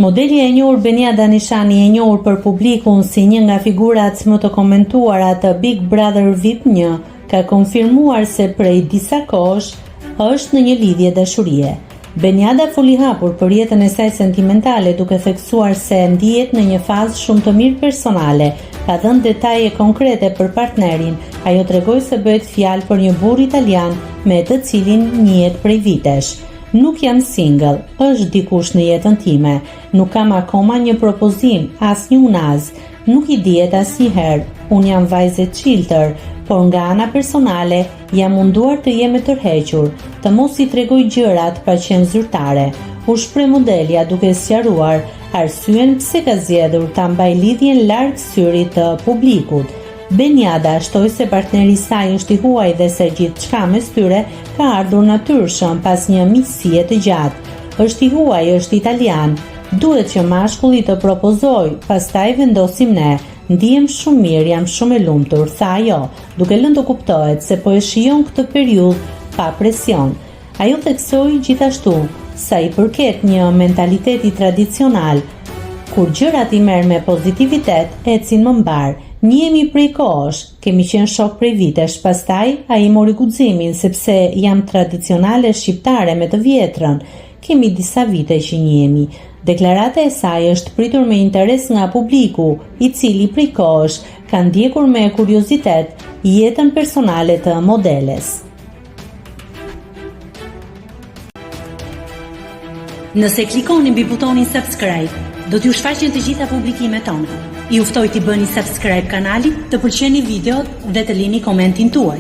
Modeli e njohur Benia Danishani e njohur për publikun si një nga figurat më të komentuara të Big Brother VIP 1, ka konfirmuar se prej disa kohësh është në një lidhje dashurie. Beniada foli hapur për jetën e saj sentimentale, duke theksuar se ndihet në një fazë shumë të mirë personale. Ka dhënë detaje konkrete për partnerin. Ajo tregoi se bëhet fjalë për një burr italian me të cilin njihet prej vitesh. Nuk jam single, është dikush në jetën time. Nuk kam akoma një propozim, as një unaz. Nuk I dihet asnjëherë. Unë jam vajzë e çiltër, por nga ana personale jam munduar të jem e tërhequr, të mos I tregoj gjërat pa qenë zyrtare. U shpreh modelja duke sqaruar arsyen pse ka zgjedhur ta mbajë lidhjen larg syrit të publikut. Beniada shtoi se partneri I saj është I huaj dhe se gjithçka mes tyre ka ardhur natyrshëm pas një miqësie të gjatë. Është I huaj, është italian. Duhet që mashkulli të propozoj, pastaj vendosim ne. Ndihem shumë mirë, jam shumë e lumtur, tha ajo, duke lënë të kuptohet se po e shijon këtë periudhë pa presion. Ajo theksoi gjithashtu, sa I përket një mentaliteti tradicional, kur gjërat I merr me pozitivitet, ecin më mbar. Njihemi prej kohësh, kemi qenë shok prej vitesh, pastaj ai mori guximin sepse jam tradicionale shqiptare me të vjetrën. Kemi disa vite që njihemi. Deklarata e saj është pritur me interes nga publiku, I cili prej kohësh ka ndjekur me kuriozitet jetën personale të modeles. Nëse klikoni mbi butonin subscribe, do t'ju shfaqen të gjitha publikimet tona. Ju ftoj t'i bëni subscribe kanalit, të pëlqeni videot dhe të lini komentin tuaj.